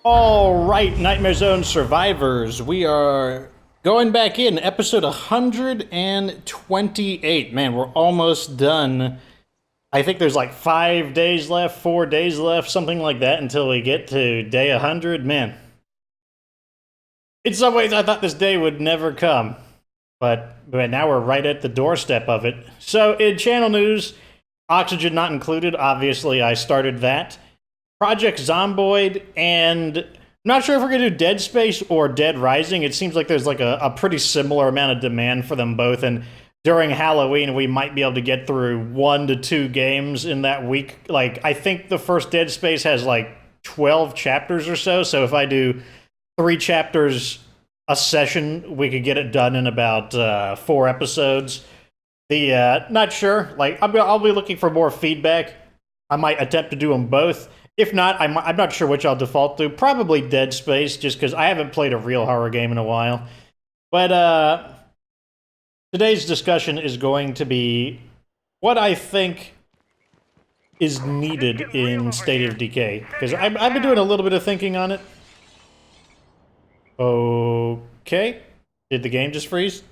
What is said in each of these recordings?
All right, Nightmare Zone survivors, we are going back in episode 128. Man, we're almost done. I think there's like 5 days left, 4 days left, something like that until we get to day 100. Man, in some ways I thought this day would never come, but now we're right at the doorstep of it. So in channel news, Oxygen not included, obviously I started that. Project Zomboid, and I'm not sure if we're going to do Dead Space or Dead Rising. It seems like there's like a pretty similar amount of demand for them both, and during Halloween we might be able to get through 1 to 2 games in that week. Like, I think the first Dead Space has like 12 chapters or so, so if I do 3 chapters a session, we could get it done in about 4 episodes. Not sure. Like, I'll be looking for more feedback. I might attempt to do them both. If not, I'm not sure which I'll default to. Probably Dead Space, just because I haven't played a real horror game in a while. But today's discussion is going to be what I think is needed in State of Decay. Because I've been doing a little bit of thinking on it. Okay. Did the game just freeze?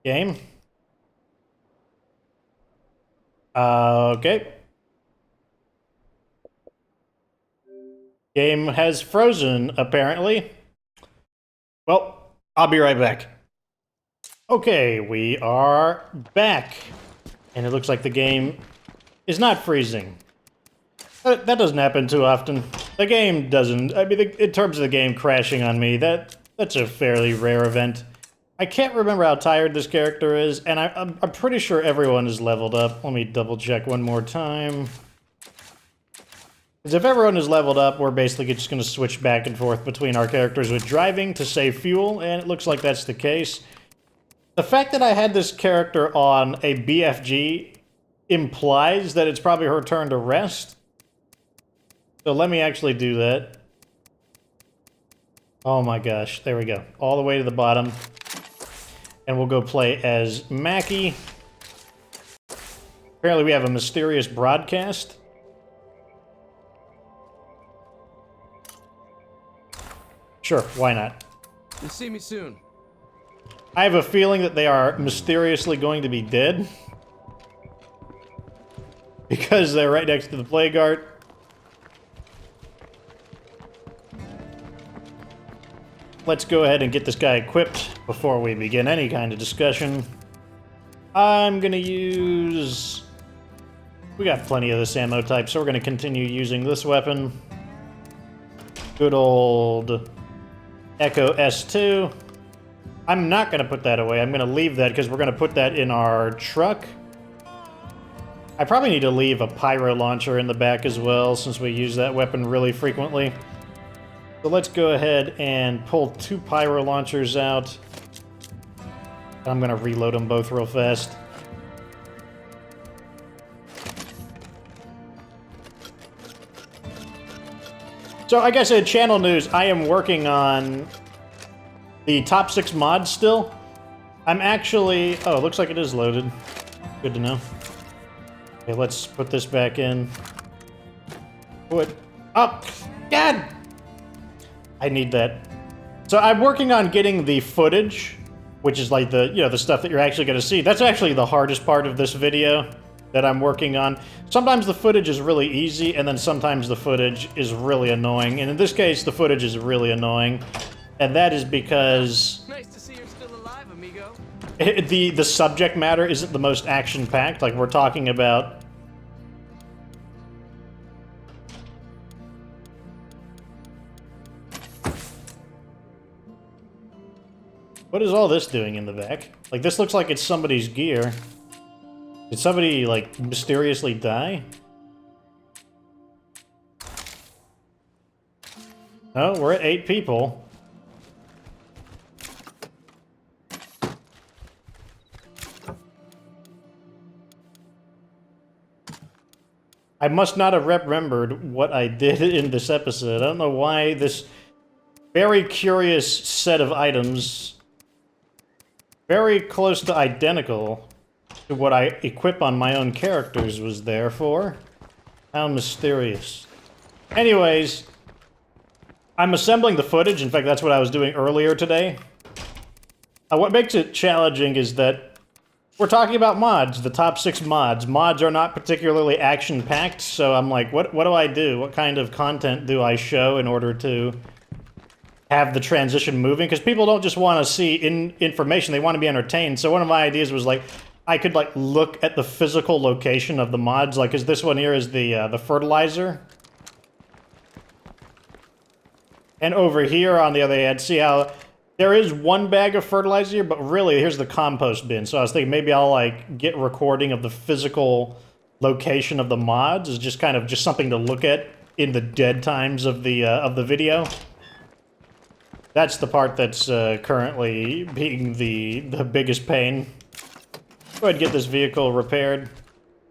Game? Okay. Game has frozen, apparently. Well, I'll be right back. Okay, we are back. And it looks like the game is not freezing. That doesn't happen too often. The game doesn't. I mean, in terms of the game crashing on me, that's a fairly rare event. I can't remember how tired this character is, and I'm pretty sure everyone is leveled up. Let me double check one more time. Because if everyone is leveled up, we're basically just going to switch back and forth between our characters with driving to save fuel, and it looks like that's the case. The fact that I had this character on a BFG implies that it's probably her turn to rest. So let me actually do that. Oh my gosh, there we go. All the way to the bottom. And we'll go play as Mackie. Apparently we have a mysterious broadcast. Sure, why not? You'll see me soon. I have a feeling that they are mysteriously going to be dead. Because they're right next to the plague art. Let's go ahead and get this guy equipped before we begin any kind of discussion. I'm gonna use... We got plenty of this ammo type, so we're gonna continue using this weapon. Good old Echo S2. I'm not gonna put that away. I'm gonna leave that because we're gonna put that in our truck. I probably need to leave a pyro launcher in the back as well, since we use that weapon really frequently. So let's go ahead and pull 2 pyro launchers out. I'm gonna reload them both real fast. So I guess in channel news, I am working on the top 6 mods still. I'm actually... Oh, it looks like it is loaded. Good to know. Okay, let's put this back in. Put up. God! I need that. So I'm working on getting the footage, which is like the, the stuff that you're actually going to see. That's actually the hardest part of this video that I'm working on. Sometimes the footage is really easy, and then sometimes the footage is really annoying. And in this case, the footage is really annoying. And that is because... Nice to see you're still alive, amigo. The subject matter isn't the most action-packed. Like, we're talking about... What is all this doing in the back? Like, this looks like it's somebody's gear. Did somebody, like, mysteriously die? Oh, we're at 8 people. I must not have remembered what I did in this episode. I don't know why this very curious set of items, very close to identical to what I equip on my own characters, was there for. How mysterious. Anyways, I'm assembling the footage. In fact, that's what I was doing earlier today. What makes it challenging is that we're talking about mods, the top 6 mods. Mods are not particularly action-packed, so I'm like, what do I do? What kind of content do I show in order to have the transition moving? Because people don't just want to see information, they want to be entertained. So one of my ideas was like, I could like look at the physical location of the mods, like, is this one here is the fertilizer. And over here on the other hand, see how there is one bag of fertilizer here, but really here's the compost bin. So I was thinking maybe I'll like get recording of the physical location of the mods is just kind of just something to look at in the dead times of the video. That's the part that's currently being the biggest pain. Go ahead and get this vehicle repaired.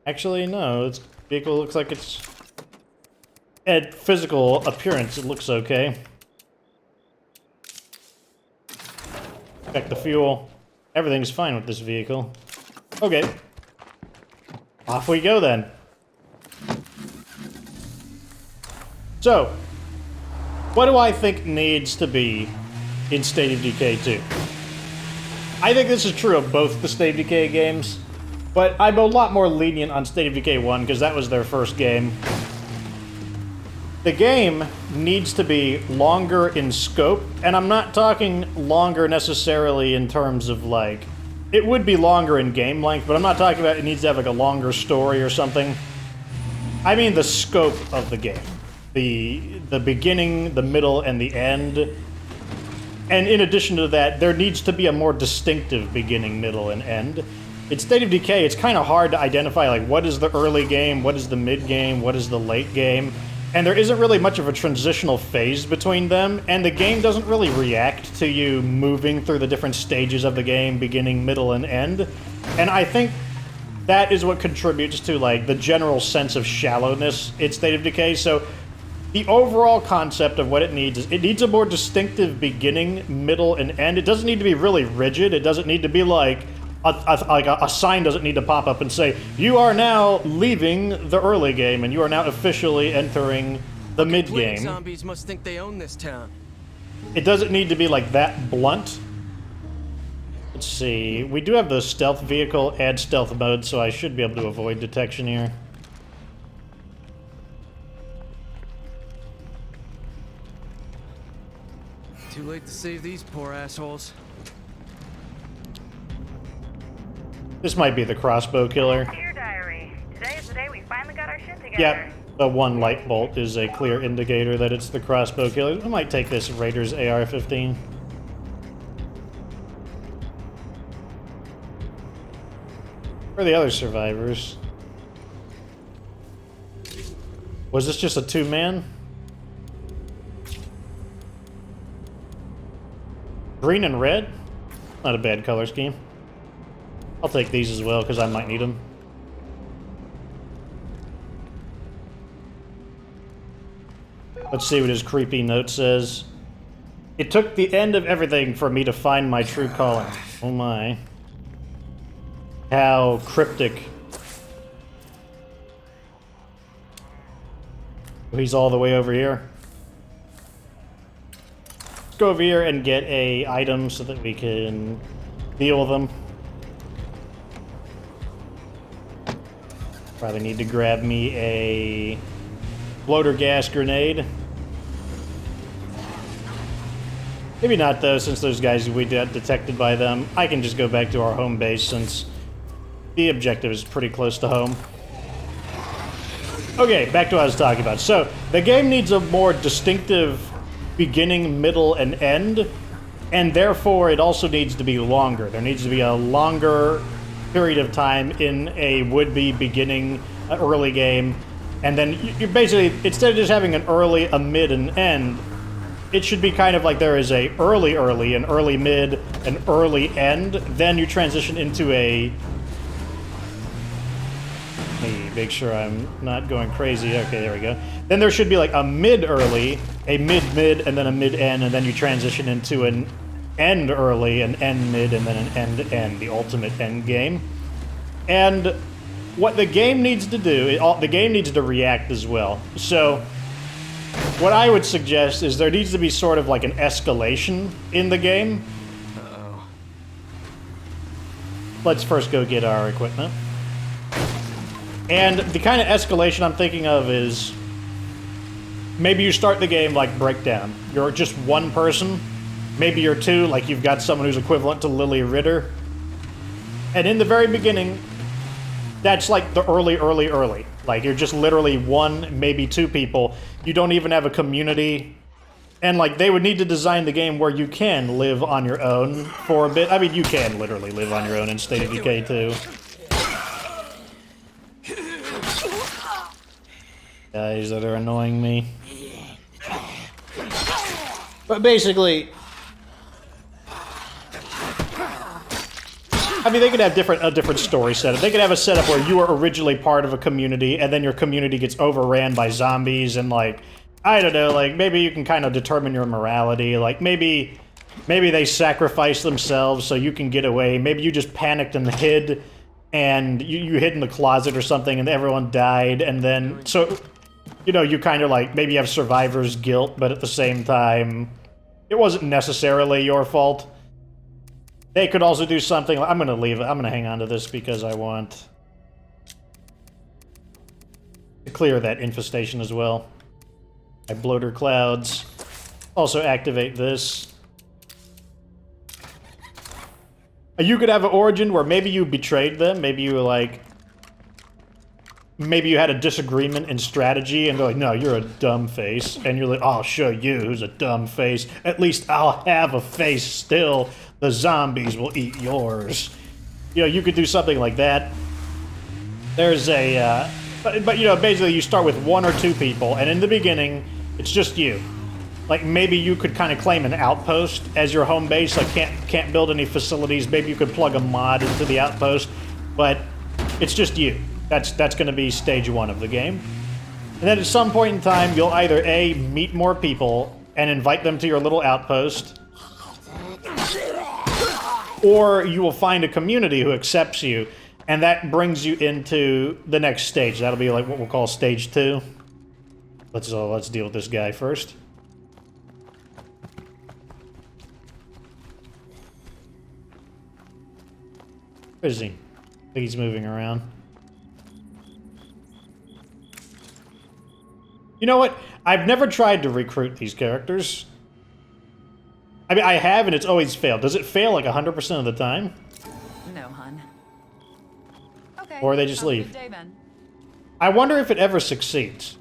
Actually, no, this vehicle looks like it's... At physical appearance, it looks okay. Check the fuel. Everything's fine with this vehicle. Okay. Off we go then. So, what do I think needs to be in State of Decay 2? I think this is true of both the State of Decay games, but I'm a lot more lenient on State of Decay 1 because that was their first game. The game needs to be longer in scope, and I'm not talking longer necessarily in terms of like, it would be longer in game length, but I'm not talking about it needs to have like a longer story or something. I mean the scope of the game. The beginning, the middle, and the end. And in addition to that, there needs to be a more distinctive beginning, middle, and end. In State of Decay, it's kind of hard to identify like what is the early game, what is the mid game, what is the late game. And there isn't really much of a transitional phase between them, and the game doesn't really react to you moving through the different stages of the game, beginning, middle, and end. And I think that is what contributes to, like, the general sense of shallowness in State of Decay. So the overall concept of what it needs is it needs a more distinctive beginning, middle, and end. It doesn't need to be really rigid. It doesn't need to be like a sign doesn't need to pop up and say, you are now leaving the early game and you are now officially entering the mid game. Zombies must think they own this town. It doesn't need to be like that blunt. Let's see. We do have the stealth vehicle, add stealth mode, so I should be able to avoid detection here. Too late to save these poor assholes. This might be the crossbow killer. Dear diary, today is the day we finally got our shit together. Yep, the one light bolt is a clear indicator that it's the crossbow killer. I might take this Raiders AR-15. Where are the other survivors? Was this just a two-man? Green and red? Not a bad color scheme. I'll take these as well, because I might need them. Let's see what his creepy note says. It took the end of everything for me to find my true calling. Oh my. How cryptic. Oh, he's all the way over here. Let's go over here and get a item so that we can deal with them. Probably need to grab me a bloater gas grenade. Maybe not though, since those guys we got detected by them. I can just go back to our home base since the objective is pretty close to home. Okay, back to what I was talking about. So, the game needs a more distinctive beginning, middle, and end, and therefore it also needs to be longer. There needs to be a longer period of time in a would-be beginning, early game, and then you basically, instead of just having an early, a mid, and end, it should be kind of like there is a early, an early mid, an early end, then you transition into a... Let me make sure I'm not going crazy. Okay, there we go. Then there should be like a mid-early, a mid-mid, and then a mid-end, and then you transition into an end early, an end mid, and then an end end, the ultimate end game. And what the game needs to do, the game needs to react as well. So what I would suggest is there needs to be sort of like an escalation in the game. Uh-oh. Let's first go get our equipment. And the kind of escalation I'm thinking of is maybe you start the game like breakdown. You're just one person. Maybe you're two, like you've got someone who's equivalent to Lily Ritter. And in the very beginning, that's like the early. Like you're just literally one, maybe two people. You don't even have a community. And like they would need to design the game where you can live on your own for a bit. I mean, you can literally live on your own in State of Decay too. Guys that are annoying me. But basically, I mean, they could have a different story setup. They could have a setup where you were originally part of a community, and then your community gets overran by zombies, and like, I don't know, like maybe you can kind of determine your morality. Like maybe they sacrifice themselves so you can get away. Maybe you just panicked and hid, and you hid in the closet or something, and everyone died, and then so. You know, you kind of like, maybe you have survivor's guilt, but at the same time, it wasn't necessarily your fault. They could also do something, I'm gonna leave it, I'm gonna hang on to this because I want to clear that infestation as well. I bloater clouds. Also activate this. You could have an origin where maybe you betrayed them, maybe you were like, maybe you had a disagreement in strategy, and they're like, no, you're a dumb face. And you're like, I'll show you who's a dumb face. At least I'll have a face still. The zombies will eat yours. You know, you could do something like that. There's a, but you know, basically you start with one or two people, and in the beginning, it's just you. Like, maybe you could kind of claim an outpost as your home base. Like, can't build any facilities. Maybe you could plug a mod into the outpost, but it's just you. That's going to be stage one of the game. And then at some point in time, you'll either A, meet more people and invite them to your little outpost, or you will find a community who accepts you, and that brings you into the next stage. That'll be like what we'll call stage 2. Let's deal with this guy first. Where is he? I think he's moving around. You know what? I've never tried to recruit these characters. I mean, I have, and it's always failed. Does it fail like 100% of the time? No, hun. Okay. Or they just have a leave? good day, then. I wonder if it ever succeeds.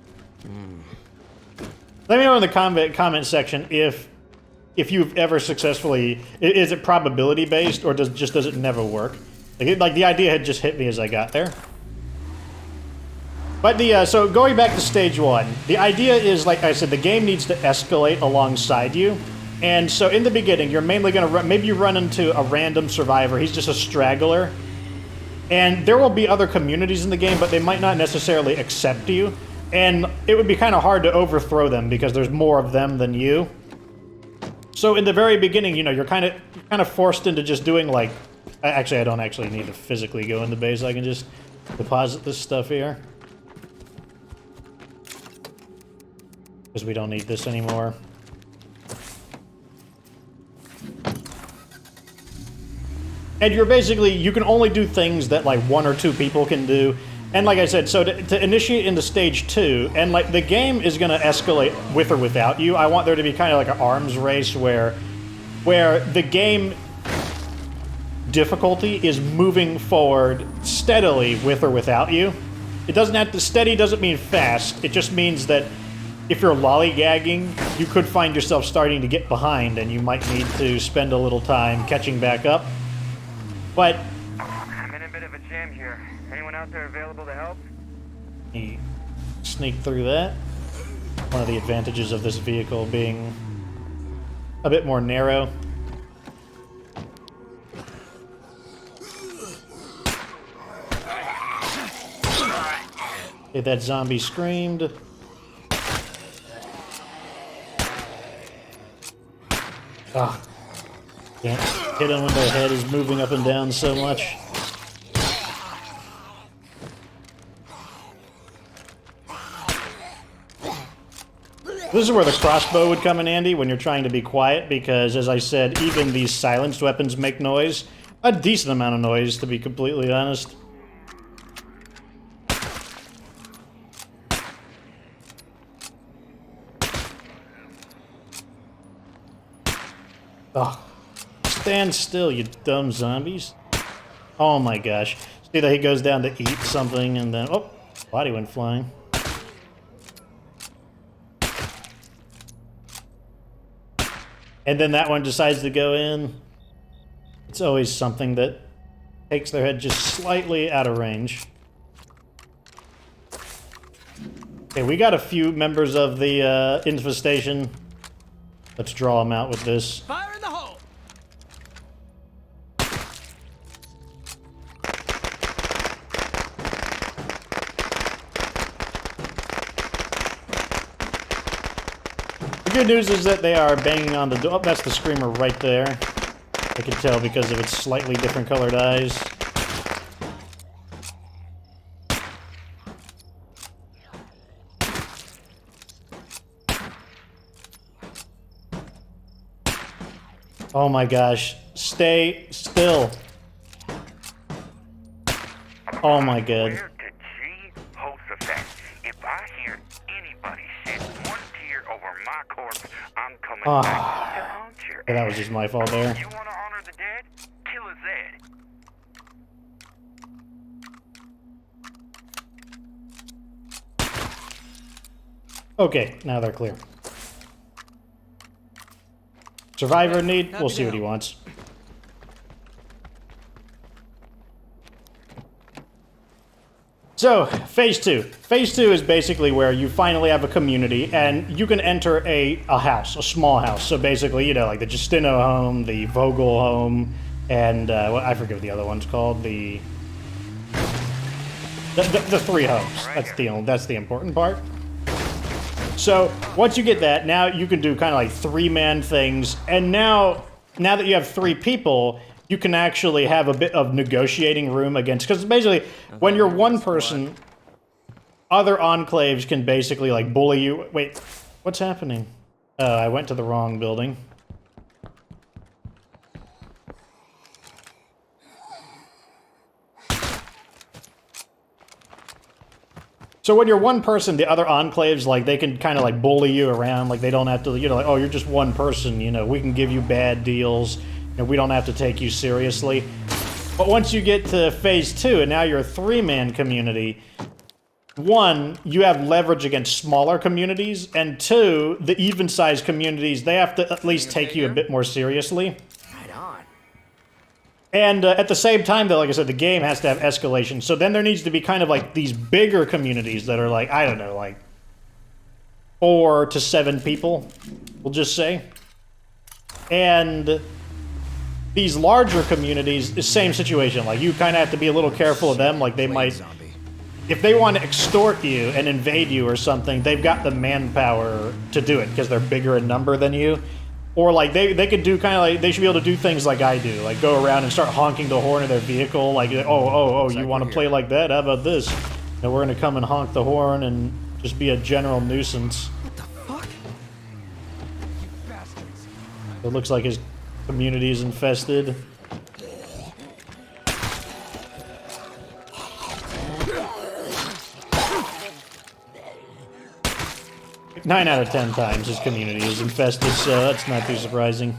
Let me know in the comment section if you've ever successfully... Is it probability based, or does it never work? Like the idea had just hit me as I got there. But so going back to stage 1, the idea is, like I said, the game needs to escalate alongside you. And so in the beginning, you're mainly going to maybe you run into a random survivor. He's just a straggler. And there will be other communities in the game, but they might not necessarily accept you. And it would be kind of hard to overthrow them because there's more of them than you. So in the very beginning, you know, you're kind of forced into just doing like... Actually, I don't actually need to physically go in the base. I can just deposit this stuff here. Because we don't need this anymore. And you're basically, you can only do things that like 1 or 2 people can do. And like I said, so to initiate into stage 2, and like the game is going to escalate with or without you. I want there to be kind of like an arms race where the game difficulty is moving forward steadily with or without you. It doesn't have to, steady doesn't mean fast. It just means that if you're lollygagging, you could find yourself starting to get behind, and you might need to spend a little time catching back up. But I'm in a bit of a jam here. Anyone out there available to help? you sneak through that. One of the advantages of this vehicle being a bit more narrow. Okay, that zombie screamed. Ah, can't hit him when their head is moving up and down so much. This is where the crossbow would come in handy when you're trying to be quiet, because, as I said, even these silenced weapons make noise. A decent amount of noise, to be completely honest. Oh, stand still, you dumb zombies. Oh my gosh. See that he goes down to eat something and then... Oh, body went flying. And then that one decides to go in. It's always something that takes their head just slightly out of range. Okay, we got a few members of the infestation. Let's draw them out with this. Fire in the hole! The good news is that they are banging on the door. Oh, that's the screamer right there. I can tell because of its slightly different colored eyes. Oh my gosh. Stay still. Oh my god. Where to Jehoshaphat? If I hear anybody shed one tear over my corpse, I'm coming back to haunt your Yeah, that was just my fault there. You want to honor the dead? Kill a Zed. Okay, now they're clear. Survivor in need? We'll see what he wants. So, Phase 2. Phase 2 is basically where you finally have a community, and you can enter a house, a small house. So basically, you know, like the Justino home, the Vogel home, and, well, I forget what the other one's called, the three homes. That's the important part. So, once you get that, now you can do kind of like three-man things, and now that you have three people, you can actually have a bit of negotiating room against, because basically, when you're one person, other enclaves can basically, like, bully you. Wait, what's happening? I went to the wrong building. So when you're one person, the other enclaves, like, they can kind of, like, bully you around. Like, they don't have to, you know, like, oh, you're just one person, you know, we can give you bad deals, and we don't have to take you seriously. But once you get to Phase 2, and now you're a three-man community, one, you have leverage against smaller communities, and two, the even-sized communities, they have to at least take you a bit more seriously. Right on. And at the same time, though, like I said, the game has to have escalation. So then there needs to be kind of like these bigger communities that are like, I don't know, like 4 to 7 people, we'll just say. And these larger communities, the same situation. Like, you kind of have to be a little careful of them. Like, they might, if they want to extort you and invade you or something, they've got the manpower to do it because they're bigger in number than you. Or, like, they could do kind of like, they should be able to do things like I do. Like, go around and start honking the horn of their vehicle. Like, oh, you want to play like that? How about this? And we're going to come and honk the horn and just be a general nuisance. What the fuck? You bastards. It looks like his community is infested. Nine out of 10 times his community is infested, so that's not too surprising.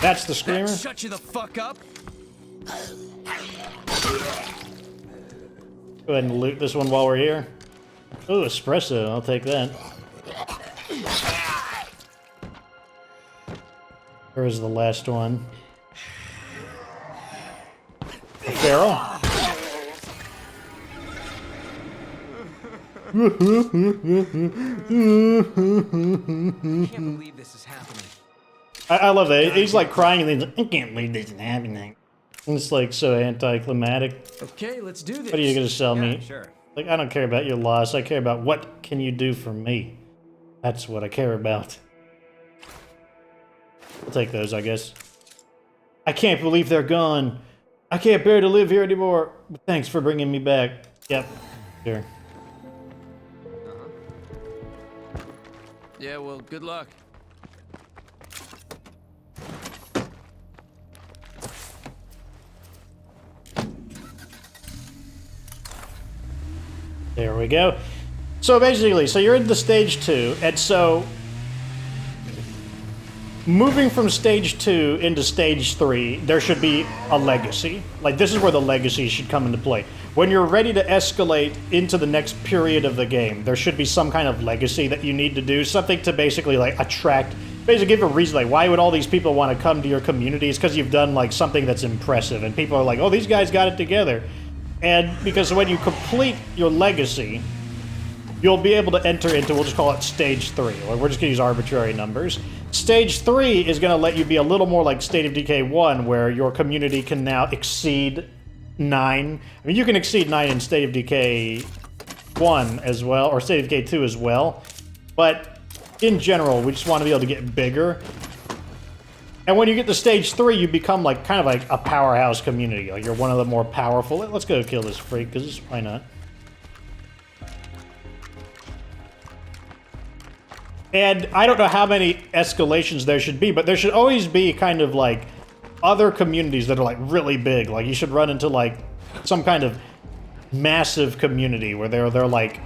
That's the screamer. Shut you the fuck up. Go ahead and loot this one while we're here. Ooh, espresso. I'll take that. Where is the last one? A feral? I can't believe this is happening. I love that. He's like crying and he's like, I can't believe this is happening. And it's like so anticlimactic. Okay, let's do this. What are you gonna sell me? Sure. Like, I don't care about your loss. I care about what can you do for me. That's what I care about. I'll take those, I guess. I can't believe they're gone. I can't bear to live here anymore. Thanks for bringing me back. Yep. Sure. Yeah, well, good luck. There we go. So basically, so you're in the stage 2, and so moving from stage 2 into stage 3, there should be a legacy. Like, this is where the legacy should come into play. When you're ready to escalate into the next period of the game, there should be some kind of legacy that you need to do, something to basically, like, attract, basically give a reason, like, why would all these people want to come to your community? It's because you've done, like, something that's impressive, and people are like, oh, these guys got it together. And because when you complete your legacy, you'll be able to enter into, we'll just call it stage 3, or we're just going to use arbitrary numbers. Stage 3 is going to let you be a little more like State of Decay 1, where your community can now exceed 9. I mean, you can exceed 9 in State of Decay 1 as well, or State of Decay 2 as well, but in general, we just want to be able to get bigger. And when you get to stage 3, you become like kind of like a powerhouse community. Like, you're one of the more powerful. Let's go kill this freak, because why not? And I don't know how many escalations there should be, but there should always be kind of like other communities that are like really big. Like, you should run into like some kind of massive community where they're like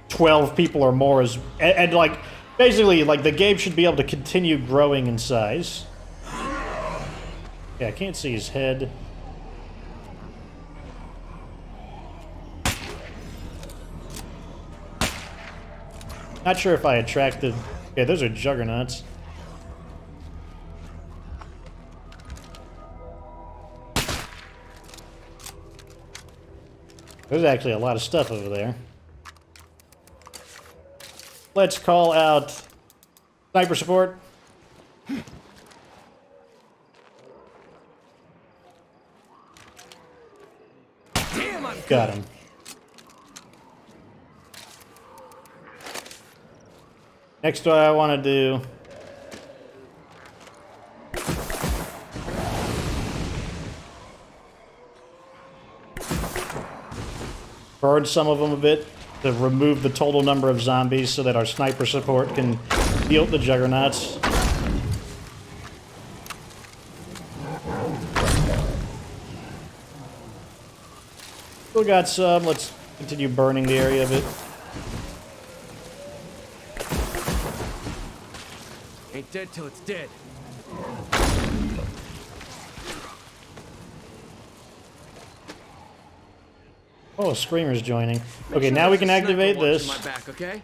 12 people or more, and like basically like the game should be able to continue growing in size. Yeah, I can't see his head. Not sure if I attracted... Yeah, those are juggernauts. There's actually a lot of stuff over there. Let's call out sniper support. Damn, I'm Got him. Next, what I want to do... burn some of them a bit to remove the total number of zombies so that our sniper support can deal with the juggernauts. Still got some. Let's continue burning the area a bit. Ain't dead till it's dead. Oh, Screamer's joining. Okay, now we can activate this. My back, okay?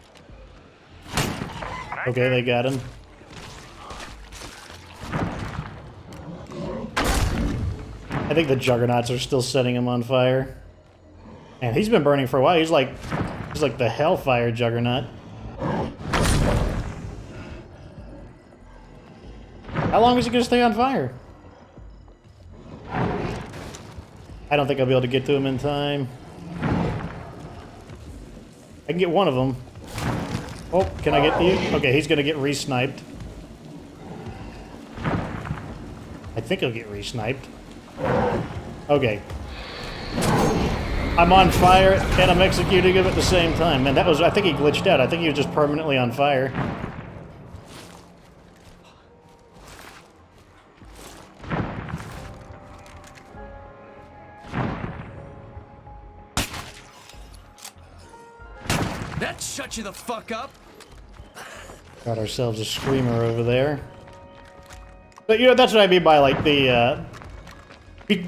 Okay, they got him. I think the juggernauts are still setting him on fire. And he's been burning for a while. He's like the Hellfire Juggernaut. How long is he gonna stay on fire? I don't think I'll be able to get to him in time. I can get one of them. Oh, can I get you? Okay, he's gonna get re-sniped. I think he'll get re-sniped. Okay. I'm on fire and I'm executing him at the same time. Man, that was, I think he glitched out. I think he was just permanently on fire. That shut you the fuck up. Got ourselves a Screamer over there. But, you know, that's what I mean by, like, the,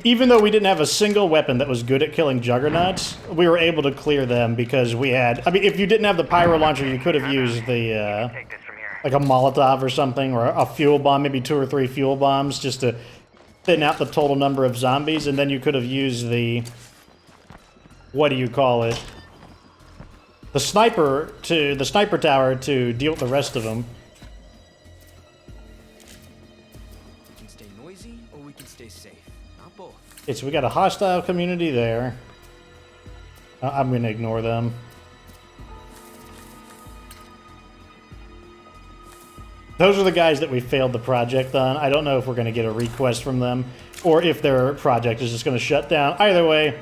even though we didn't have a single weapon that was good at killing juggernauts, we were able to clear them because we had... I mean, if you didn't have the pyro launcher, you could have used the, Take this from here. like a Molotov or something, or a fuel bomb, maybe 2 or 3 fuel bombs, just to thin out the total number of zombies, and then you could have used the... what do you call it? The sniper tower to deal with the rest of them. We can stay noisy or we can stay safe. Not both. Okay, so we got a hostile community there. I'm gonna ignore them. Those are the guys that we failed the project on. I don't know if we're going to get a request from them or if their project is just going to shut down. Either way,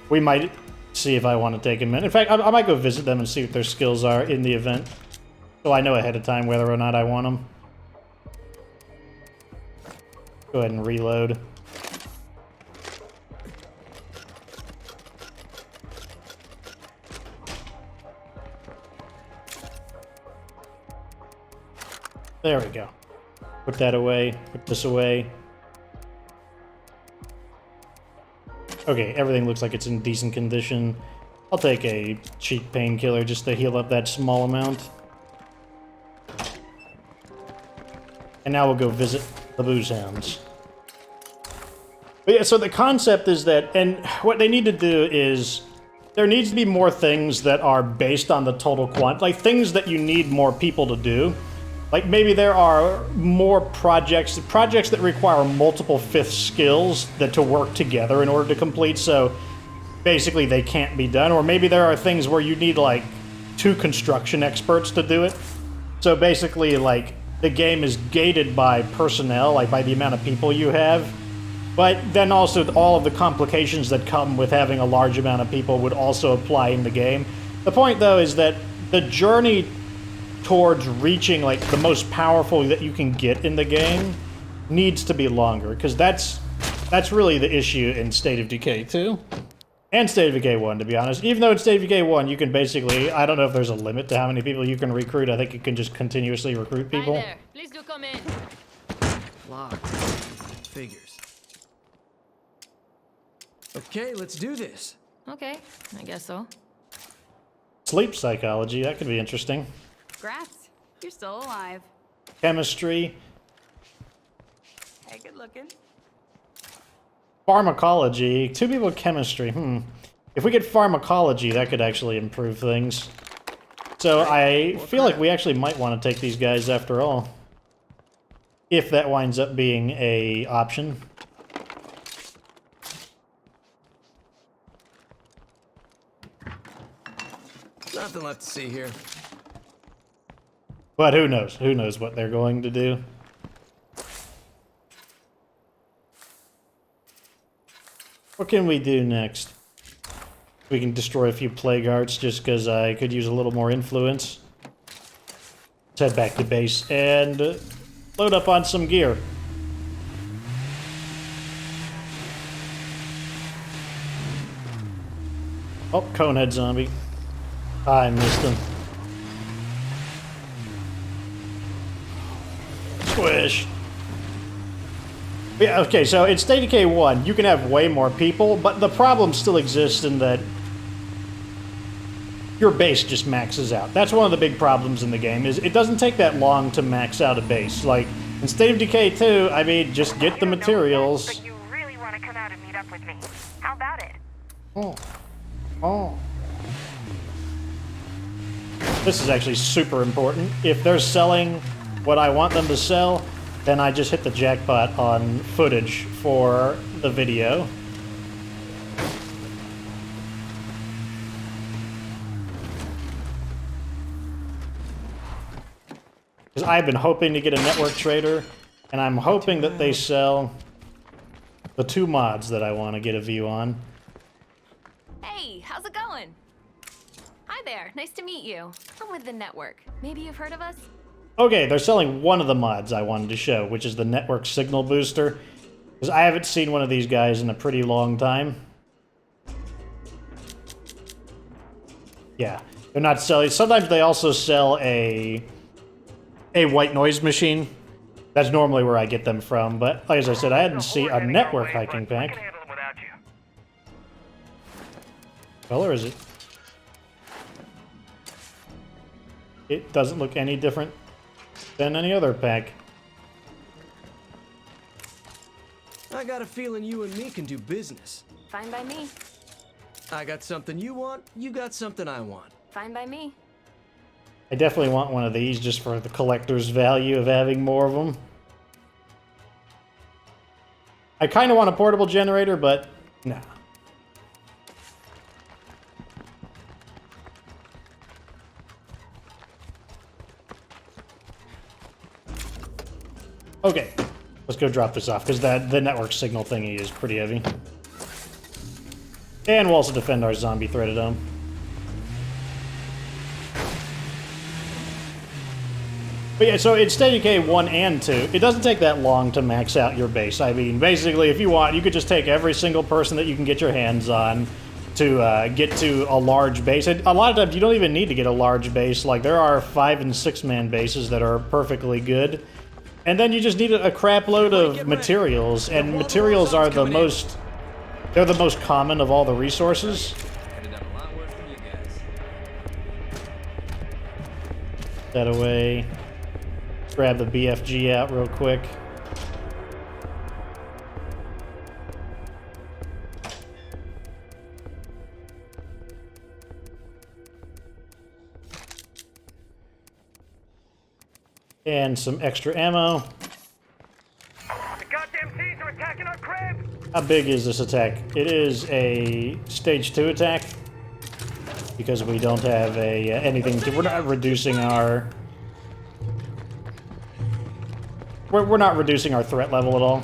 we might see if I want to take them in. In fact, I might go visit them and see what their skills are in the event, so I know ahead of time whether or not I want them. Go ahead and reload. There we go. Put that away. Put this away. Okay, everything looks like it's in decent condition. I'll take a cheap painkiller just to heal up that small amount. And now we'll go visit the booze hounds. But yeah, so the concept is that, and what they need to do is, there needs to be more things that are based on the total quant, like things that you need more people to do. Like maybe there are more projects that require multiple fifth skills that to work together in order to complete, so basically they can't be done. Or maybe there are things where you need like 2 construction experts to do it. So basically like the game is gated by personnel, like by the amount of people you have. But then also all of the complications that come with having a large amount of people would also apply in the game. The point though is that the journey towards reaching like the most powerful that you can get in the game needs to be longer, because that's really the issue in State of Decay 2 and State of Decay 1, to be honest. Even though in State of Decay 1 you can basically, I don't know if there's a limit to how many people you can recruit. I think you can just continuously recruit people. Hi there. Please do come in. Locked. Figures. Okay, let's do this. Okay, I guess so. Sleep psychology, that could be interesting. Congrats. You're still alive. Chemistry. Hey, good looking. Pharmacology. 2 people chemistry. If we get pharmacology, that could actually improve things. So I feel like we actually might want to take these guys after all. If that winds up being a option. Nothing left to see here. But who knows? Who knows what they're going to do? What can we do next? We can destroy a few plague hearts just because I could use a little more influence. Let's head back to base and load up on some gear. Oh, Conehead zombie. I missed him. Squish. Yeah, okay, so in State of Decay 1, you can have way more people, but the problem still exists in that your base just maxes out. That's one of the big problems in the game, is it doesn't take that long to max out a base. Like, in State of Decay 2, I mean, just get the materials. But you really want to come out and meet up with me. How about it? Oh. This is actually super important. If they're selling what I want them to sell, then I just hit the jackpot on footage for the video. Because I've been hoping to get a network trader, and I'm hoping that they sell the 2 mods that I want to get a view on. Hey, how's it going? Hi there, nice to meet you. I'm with the network. Maybe you've heard of us? Okay, they're selling one of the mods I wanted to show, which is the network signal booster. Because I haven't seen one of these guys in a pretty long time. Yeah, they're not selling. Sometimes they also sell a white noise machine. That's normally where I get them from, but like as I said, I hadn't seen a network hiking pack. Well, or is it? It doesn't look any different than any other pack. I got a feeling you and me can do business. Fine by me. I got something you want, you got something I want. Fine by me. I definitely want one of these just for the collector's value of having more of them. I kind of want a portable generator, but nah. Okay, let's go drop this off, because the network signal thingy is pretty heavy. And we'll also defend our zombie threat at home. But yeah, so in State of Decay 1 and 2, it doesn't take that long to max out your base. I mean, basically, if you want, you could just take every single person that you can get your hands on to get to a large base. And a lot of times, you don't even need to get a large base. Like, there are 5- and 6-man bases that are perfectly good. And then you just need a crap load of materials, and materials are the most... They're the most common of all the resources. That away. Grab the BFG out real quick. And some extra ammo. The goddamn thieves are attacking our crib! How big is this attack? It is a stage 2 attack. Because we don't have a anything to... We're not reducing our... We're not reducing our threat level at all.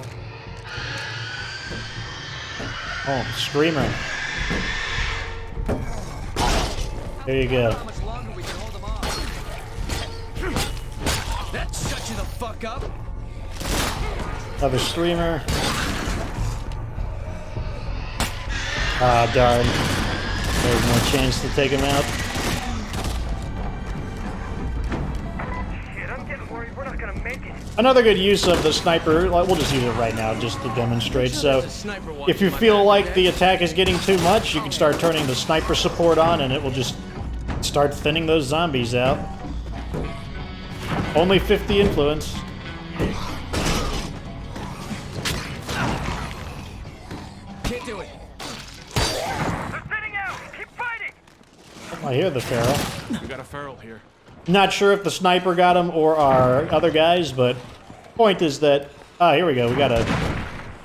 Oh, Screamer. There you go. How much longer we can hold them off? That shut you the fuck up. Another Screamer. Ah, darn. There's no chance to take him out. Shit, I'm getting worried we're not gonna make it. Another good use of the sniper, like, we'll just use it right now just to demonstrate. So, if you feel like the attack is getting too much, you can start turning the sniper support on and it will just start thinning those zombies out. Only 50 influence. Can't do it. They're thinning out! Keep fighting! Oh, I hear the feral. We got a feral here. Not sure if the sniper got him or our other guys, but point is that... Ah, here we go. We got a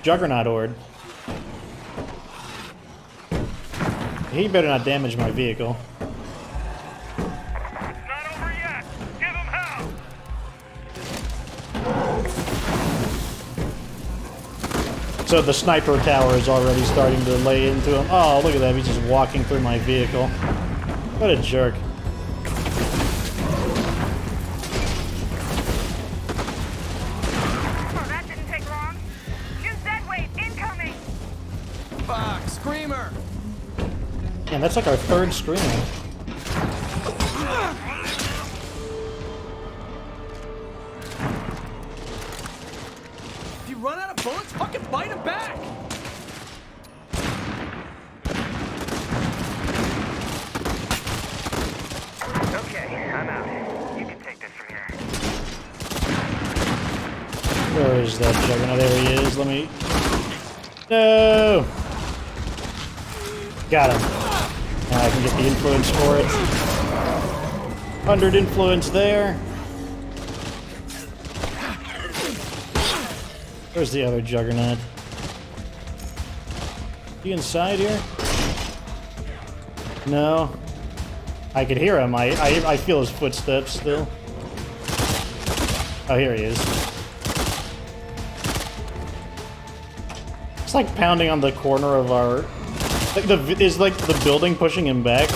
Juggernaut horde. He better not damage my vehicle. It's not over yet! Give him hell! So the sniper tower is already starting to lay into him. Oh, look at that. He's just walking through my vehicle. What a jerk. Oh, that didn't take long. Use that wave. Incoming. Fuck, Screamer! Man, that's like our third Screamer. If you run out of bullets, fucking bite him back! Okay, I'm out. You can take this from here. Where is that Juggernaut? There he is. Let me... No! Got him. Now I can get the influence for it. 100 influence there. Where's the other Juggernaut? He inside here? No. I could hear him. I feel his footsteps still. Oh, here he is. It's like pounding on the corner of our... Like is like the building pushing him back?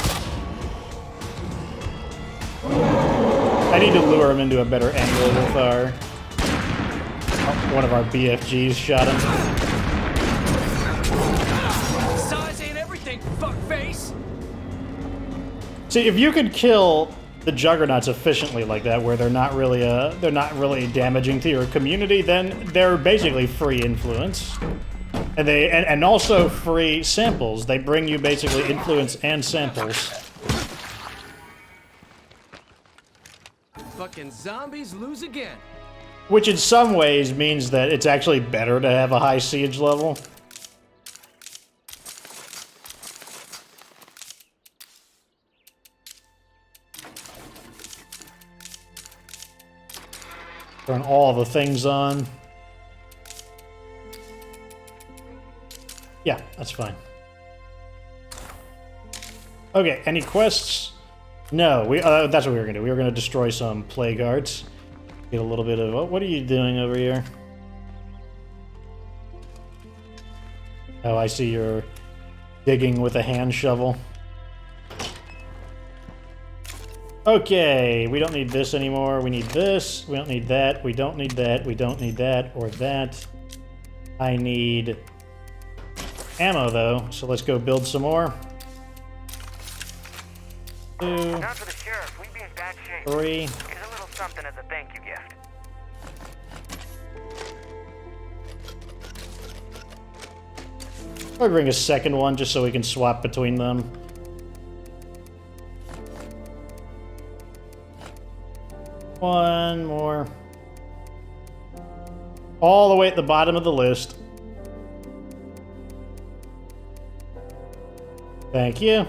I need to lure him into a better angle with our... one of our BFGs shot him. Size ain't everything, fuckface! See, if you could kill the Juggernauts efficiently like that, where they're not really damaging to your community, then they're basically free influence. And and also free samples. They bring you basically influence and samples. Fucking zombies lose again. Which in some ways means that it's actually better to have a high siege level. Turn all the things on. Yeah, that's fine. Okay, any quests? No, that's what we were gonna do. We were gonna destroy some plague arts. Get a little bit of... What are you doing over here? Oh, I see you're digging with a hand shovel. Okay, we don't need this anymore. We need this. We don't need that. We don't need that. We don't need that or that. I need ammo, though, so let's go build some more. 2, Not for the sheriff. We'd be in bad shape. 3. Here's a little something as a thank you gift. I'll bring a second one just so we can swap between them. One more. All the way at the bottom of the list. Thank you.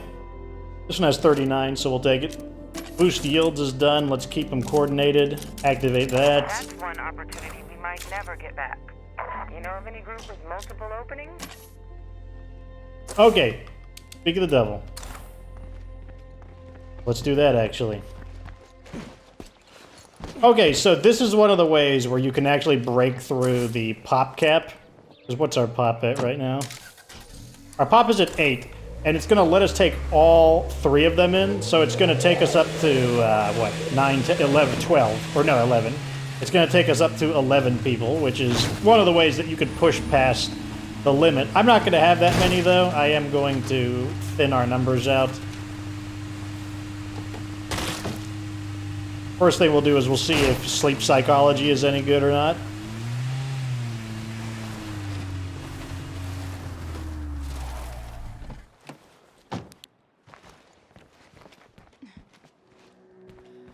This one has 39, so we'll take it. Boost yields is done. Let's keep them coordinated. Activate that. That's one opportunity we might never get back. You know of any group with multiple openings? Okay. Speak of the devil. Let's do that, actually. Okay, so this is one of the ways where you can actually break through the pop cap. Because what's our pop at right now? Our pop is at 8. And it's going to let us take all 3 of them in. So it's going to take us up to, what, 9, 10, 11, 12. Or no, 11. It's going to take us up to 11 people, which is one of the ways that you could push past the limit. I'm not going to have that many, though. I am going to thin our numbers out. First thing we'll do is we'll see if sleep psychology is any good or not.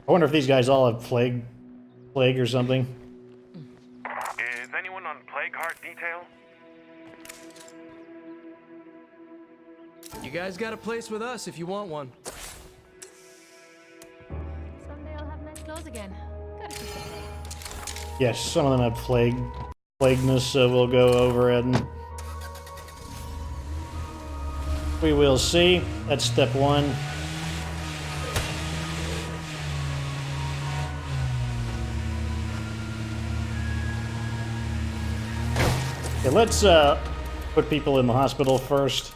I wonder if these guys all have plague or something. Is anyone on Plague Heart detail? You guys got a place with us if you want one. Someday I'll have nice clothes again. Gotta keep them safe. Yes, some of them have plagueness, so we'll go over it and we will see. That's step 1. Okay, let's put people in the hospital first.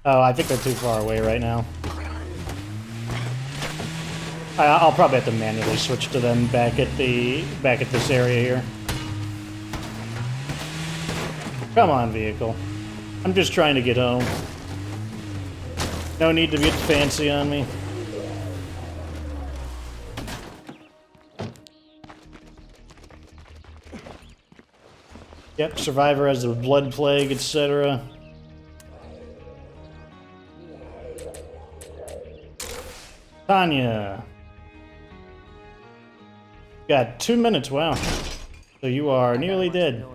Oh, I think they're too far away right now. I'll probably have to manually switch to them back at this area here. Come on, vehicle. I'm just trying to get home. No need to get fancy on me. Yep, survivor has the blood plague, etc. Tanya. Got 2 minutes, wow. So you are nearly dead.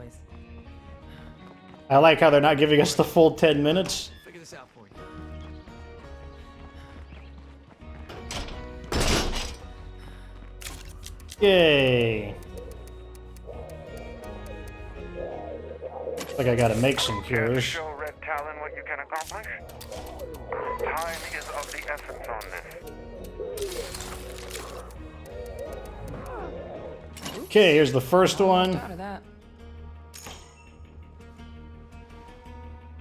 I like how they're not giving us the full 10 minutes. Figure this out for you. Yay. Looks like I gotta make some Care to cures. show Red Talon what you can accomplish? Time is of the essence on this. Okay, here's the first one. Out of that.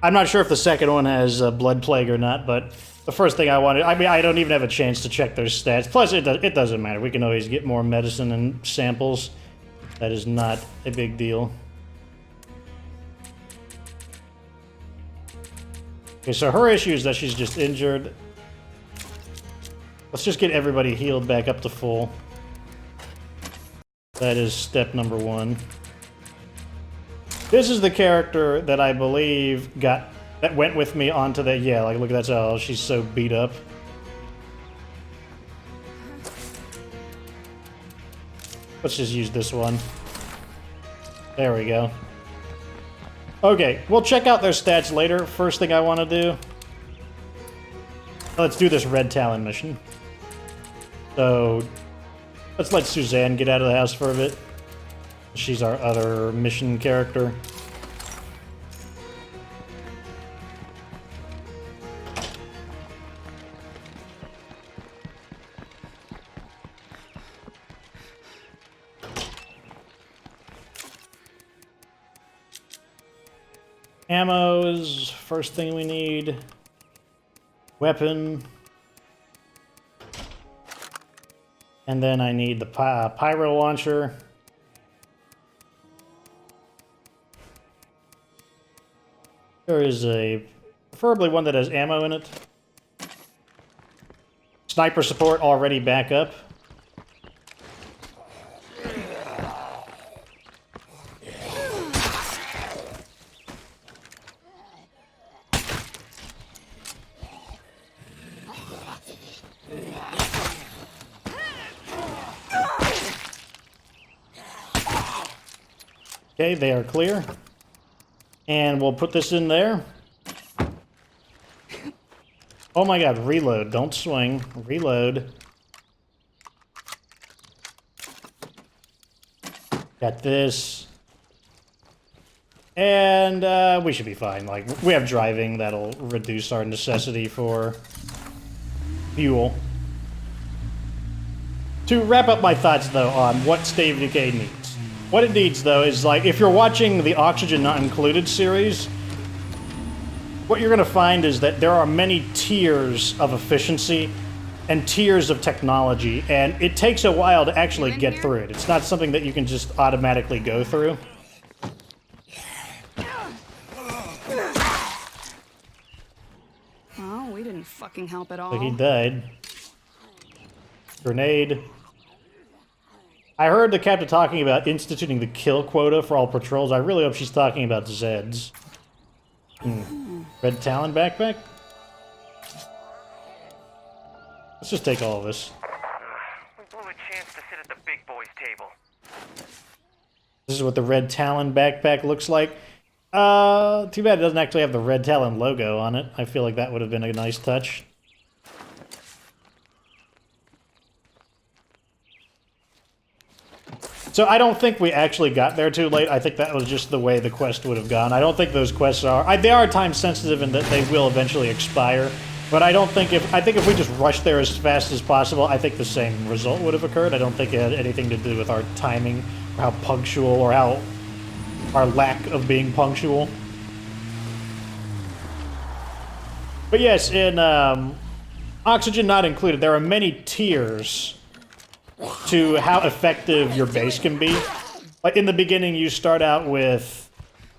I'm not sure if the second one has blood plague or not, but the first thing I wanted... I mean, I don't even have a chance to check their stats. Plus, it doesn't matter. We can always get more medicine and samples. That is not a big deal. Okay, so her issue is that she's just injured. Let's just get everybody healed back up to full. That is step number 1. This is the character that I believe that went with me onto that. Yeah, like, look, that's how she's so beat up. Let's just use this one. There we go. Okay, we'll check out their stats later. First thing I want to do... Let's do this Red Talon mission. So, let's let Suzanne get out of the house for a bit. She's our other mission character. Ammo is first thing we need. Weapon. And then I need the pyro launcher. There is preferably one that has ammo in it. Sniper support already back up. Okay, they are clear. And we'll put this in there. Oh my god, reload. Don't swing. Reload. Got this. And we should be fine. Like, we have driving. That'll reduce our necessity for fuel. To wrap up my thoughts, though, on what State of Decay needs. What it needs, though, is, like, if you're watching the Oxygen Not Included series, what you're going to find is that there are many tiers of efficiency and tiers of technology, and it takes a while to actually get through it. It's not something that you can just automatically go through. Oh, we didn't fucking help at all. So he died. Grenade. I heard the captain talking about instituting the kill quota for all patrols. I really hope she's talking about Zeds. Red Talon backpack? Let's just take all of this. We blew a chance to sit at the big boys' table. This is what the Red Talon backpack looks like. Too bad it doesn't actually have the Red Talon logo on it. I feel like that would have been a nice touch. So I don't think we actually got there too late. I think that was just the way the quest would have gone. I don't think those quests are... they are time sensitive in that they will eventually expire. But I don't think if... I think if we just rushed there as fast as possible, I think the same result would have occurred. I don't think it had anything to do with our timing, or how punctual, or how... our lack of being punctual. But yes, in Oxygen Not Included, there are many tiers to how effective your base can be. Like in the beginning, you start out with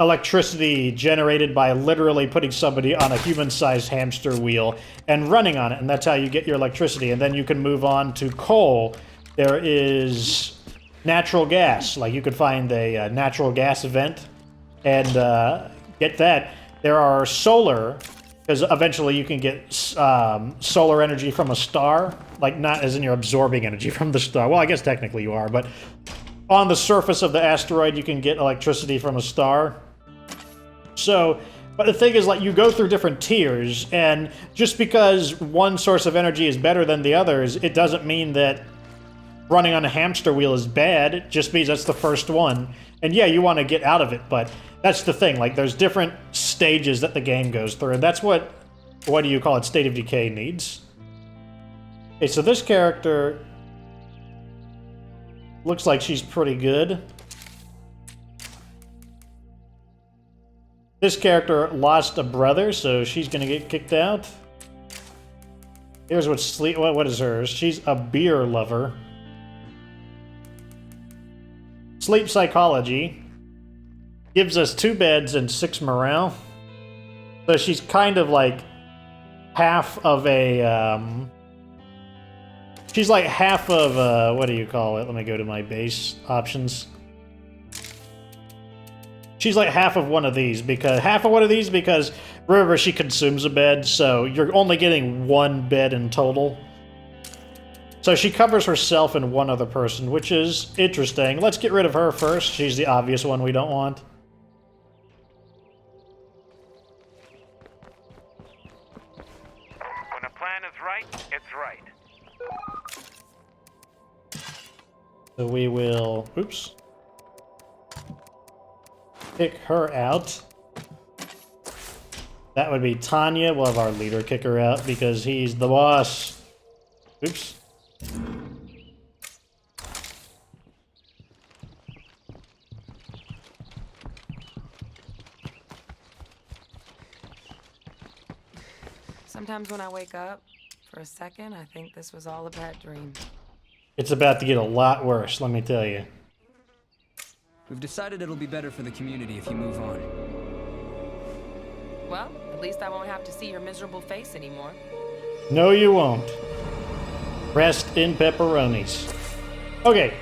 electricity generated by literally putting somebody on a human-sized hamster wheel and running on it, and that's how you get your electricity. And then you can move on to coal. There is natural gas. Like you could find a natural gas event and get that. There are solar, because eventually you can get solar energy from a star. Like, not as in you're absorbing energy from the star. Well, I guess technically you are, but on the surface of the asteroid, you can get electricity from a star. So, but the thing is, like, you go through different tiers, and just because one source of energy is better than the others, it doesn't mean that running on a hamster wheel is bad. It just means that's the first one. And yeah, you want to get out of it, but that's the thing. Like, there's different stages that the game goes through, and that's what do you call it, State of Decay needs. Okay, so this character looks like she's pretty good. This character lost a brother, so she's gonna get kicked out. Here's what what is hers? She's a beer lover. Sleep psychology gives us 2 beds and 6 morale. So she's kind of like half of a she's like half of what do you call it? Let me go to my base options. She's like half of one of these because remember, she consumes a bed, so you're only getting 1 bed in total. So she covers herself and one other person, which is interesting. Let's get rid of her first. She's the obvious one we don't want. When a plan is right, it's right. So we will, oops, kick her out. That would be Tanya. We'll have our leader kick her out because he's the boss. Oops. Sometimes when I wake up, for a second, I think this was all a bad dream. It's about to get a lot worse, let me tell you. We've decided it'll be better for the community if you move on. Well, at least I won't have to see your miserable face anymore. No, you won't. Rest in pepperonis. Okay.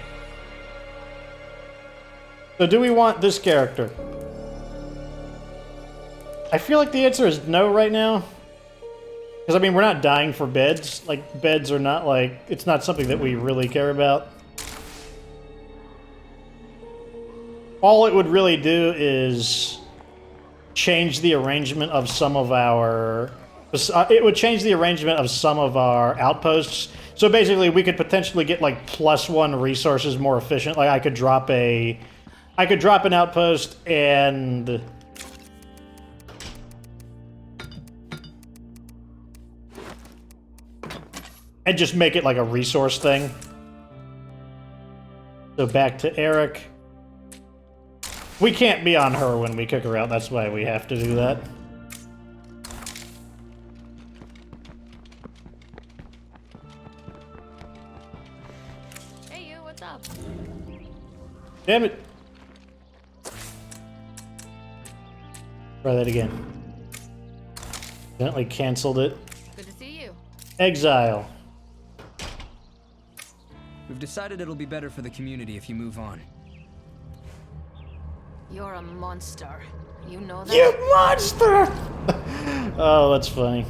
So do we want this character? I feel like the answer is no right now. Because, I mean, we're not dying for beds. Like, beds are not, like... It's not something that we really care about. All it would really do is change the arrangement of some of our... It would change the arrangement of some of our outposts. So basically, we could potentially get, like, +1 resources more efficient. Like, I could drop an outpost and... And just make it like a resource thing. So back to Eric. We can't be on her when we kick her out, that's why we have to do that. Hey, you, what's up? Damn it. Try that again. Evidently canceled it. Good to see you. Exile. We've decided it'll be better for the community if you move on. You're a monster. You know that? You monster! Oh, that's funny.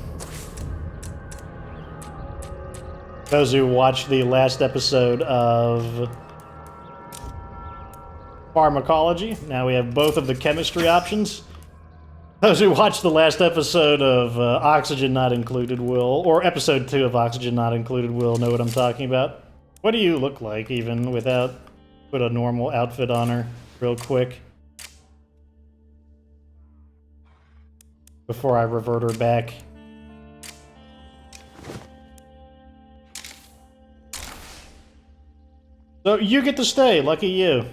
Those who watched the last episode of Pharmacology, now we have both of the chemistry options. Those who watched the last episode of Oxygen Not Included will, or episode 2 of Oxygen Not Included will know what I'm talking about. What do you look like, even without... Put a normal outfit on her, real quick. Before I revert her back. So, you get to stay, lucky you.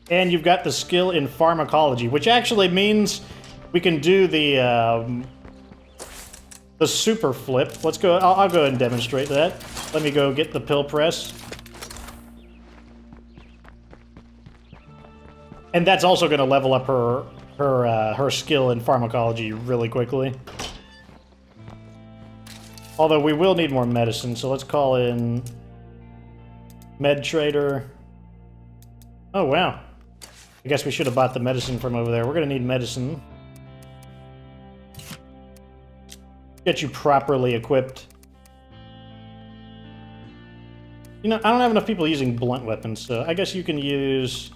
And you've got the skill in pharmacology, which actually means we can do the super flip. Let's go. I'll go ahead and demonstrate that. Let me go get the pill press. And that's also going to level up her skill in pharmacology really quickly. Although we will need more medicine, so let's call in Med Trader. Oh, wow. I guess we should have bought the medicine from over there. We're going to need medicine. Get you properly equipped. You know, I don't have enough people using blunt weapons, so I guess you can use...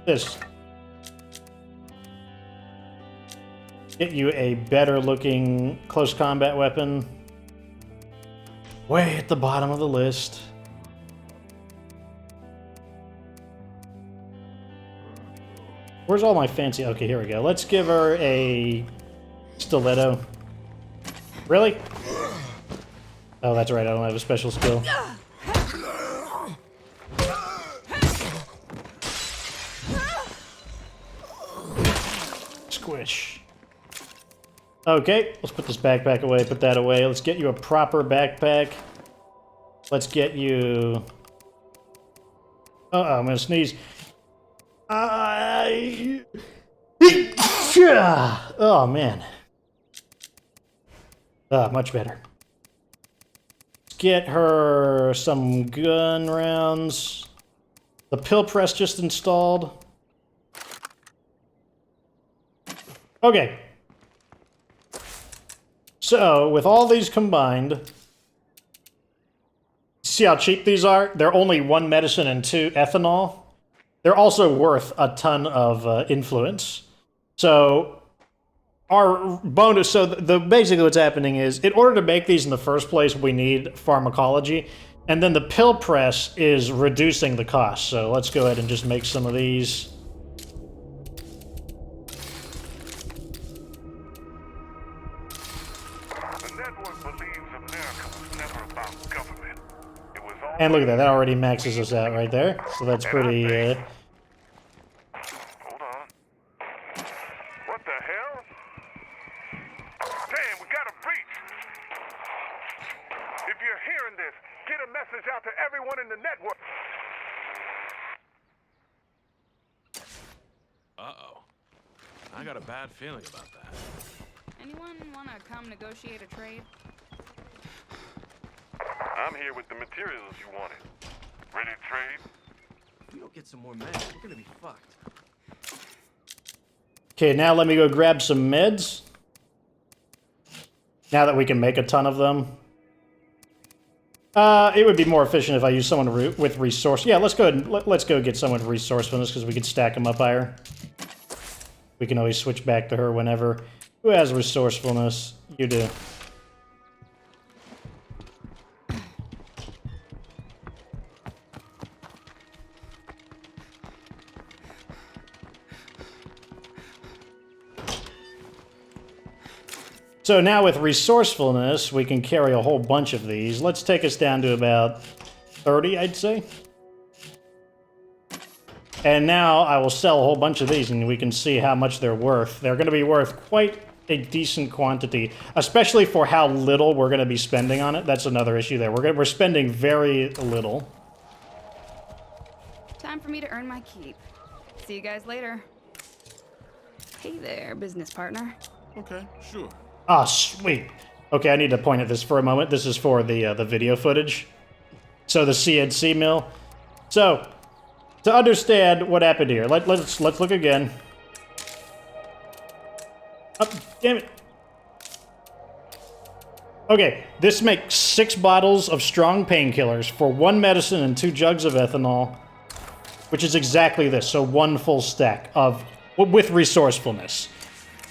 this. Get you a better looking close combat weapon. Way at the bottom of the list. Where's all my fancy... Okay, here we go. Let's give her a stiletto. Really? Oh, that's right. I don't have a special skill. Squish. Okay, let's put this backpack away, put that away. Let's get you a proper backpack. Let's get you... Uh-oh, I'm gonna sneeze. Oh, man. Much better. Let's get her some gun rounds. The pill press just installed. Okay. So, with all these combined, see how cheap these are? They're only 1 medicine and 2 ethanol. They're also worth a ton of influence. So, our bonus, so basically what's happening is, in order to make these in the first place, we need pharmacology, and then the pill press is reducing the cost. So let's go ahead and just make some of these. The network believes America was never about government. It was And look at that, that already maxes us out right there. So that's pretty, Hold on. What the hell? Damn, we got a breach! If you're hearing this, get a message out to everyone in the network. Uh-oh. I got a bad feeling about that. Anyone want to come negotiate a trade? I'm here with the materials you wanted. Ready to trade? If we don't get some more men, we're gonna be fucked. Okay, now let me go grab some meds. Now that we can make a ton of them. It would be more efficient if I use someone with resource. Yeah, let's go ahead and let's go get someone with resourcefulness because we can stack them up higher. We can always switch back to her whenever. Who has resourcefulness? You do. So now with resourcefulness, we can carry a whole bunch of these. Let's take us down to about 30, I'd say. And now I will sell a whole bunch of these and we can see how much they're worth. They're going to be worth quite a decent quantity, especially for how little we're going to be spending on it. That's another issue there. We're spending very little. Time for me to earn my keep. See you guys later. Hey there, business partner. Okay, sure. Ah, sweet. Okay, I need to point at this for a moment. This is for the video footage. So the CNC mill. So, to understand what happened here, let's look again. Oh, damn it. Okay, this makes 6 bottles of strong painkillers for 1 medicine and 2 jugs of ethanol, which is exactly this. So 1 full stack of with resourcefulness.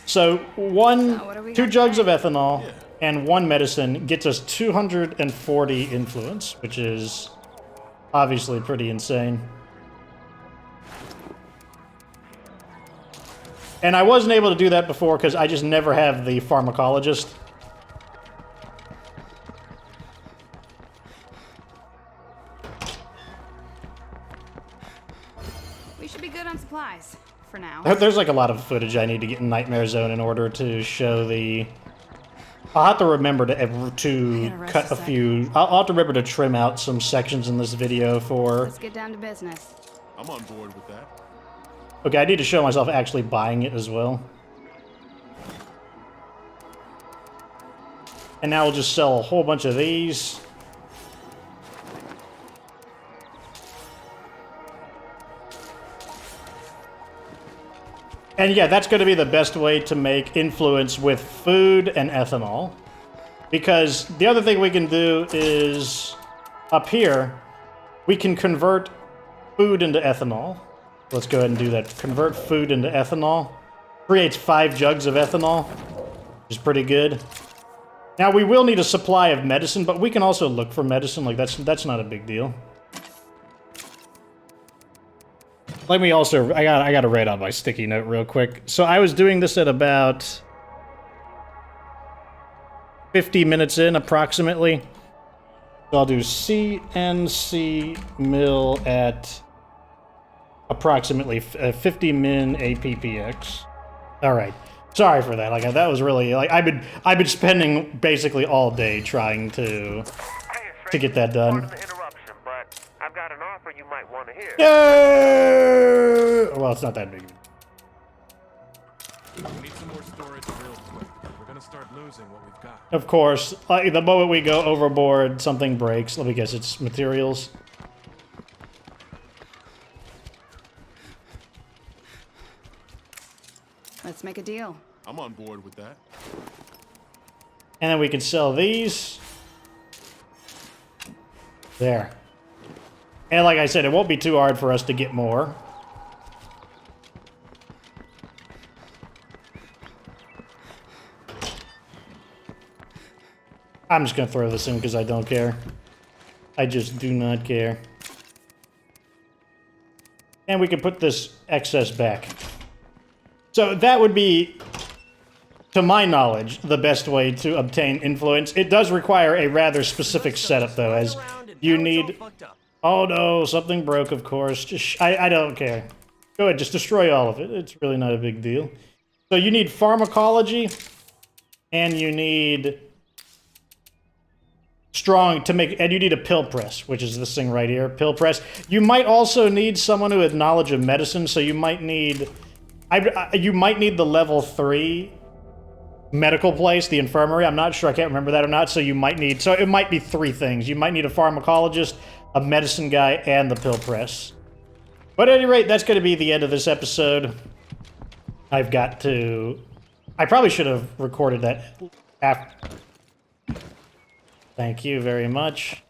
So 2 jugs of ethanol and 1 medicine gets us 240 influence, which is obviously pretty insane. And I wasn't able to do that before because I just never have the pharmacologist. We should be good on supplies for now. There's like a lot of footage I need to get in Nightmare Zone in order to show the... I'll have to remember to cut a few... I'll have to remember to trim out some sections in this video for... Let's get down to business. I'm on board with that. Okay, I need to show myself actually buying it as well. And now we'll just sell a whole bunch of these. And yeah, that's going to be the best way to make influence with food and ethanol. Because the other thing we can do is, up here, we can convert food into ethanol. Let's go ahead and do that. Convert food into ethanol. Creates 5 jugs of ethanol, which is pretty good. Now, we will need a supply of medicine, but we can also look for medicine. Like, that's not a big deal. Let me also... I got to write on my sticky note real quick. So I was doing this at about 50 minutes in, approximately. So I'll do CNC mill at approximately 50 min APPX. All right. Sorry for that. Like that was really like I've been spending basically all day trying to get that done. Pardon the interruption, but I've got an offer you might want to hear. Yeah! Well, it's not that big. We need some more storage real quick. We're gonna start losing what we've got. Of course, the moment we go overboard, something breaks. Let me guess, it's materials. Let's make a deal. I'm on board with that. And then we can sell these. There. And like I said, it won't be too hard for us to get more. I'm just going to throw this in because I don't care. I just do not care. And we can put this excess back. So that would be, to my knowledge, the best way to obtain influence. It does require a rather specific setup, though, as You need... Oh no, something broke, of course. Just I don't care. Go ahead, just destroy all of it. It's really not a big deal. So you need pharmacology, and you need strong to make, and you need a pill press, which is this thing right here, pill press. You might also need someone who has knowledge of medicine, so you might need, you might need the level 3 medical place, the infirmary. I'm not sure, I can't remember that or not, so you might need, so it might be 3 things. You might need a pharmacologist, a medicine guy, and the pill press. But at any rate, that's going to be the end of this episode. I've got to, I probably should have recorded that after. Thank you very much.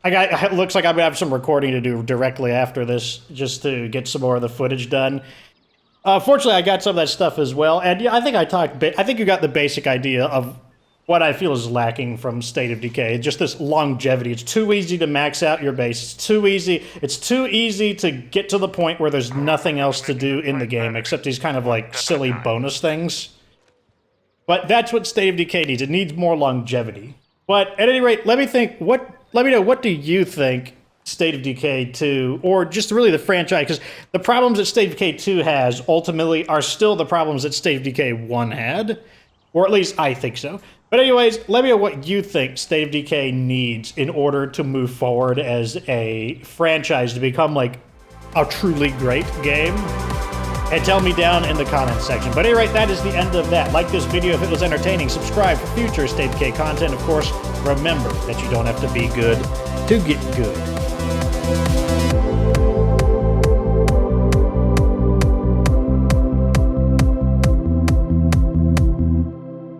It looks like I'm gonna have some recording to do directly after this, just to get some more of the footage done. Fortunately, I got some of that stuff as well, and yeah, I think I think you got the basic idea of what I feel is lacking from State of Decay. Just this longevity. It's too easy to max out your base. It's too easy. It's too easy to get to the point where there's nothing else to do in the game except these kind of like silly bonus things. But that's what State of Decay needs. It needs more longevity. But at any rate, let me know, what do you think State of Decay 2, or just really the franchise, because the problems that State of Decay 2 has ultimately are still the problems that State of Decay 1 had. Or at least I think so. But anyways, let me know what you think State of Decay needs in order to move forward as a franchise to become like a truly great game. And tell me down in the comments section. But at any rate, that is the end of that. Like this video if it was entertaining. Subscribe for future State of Decay content. Of course, remember that you don't have to be good to get good.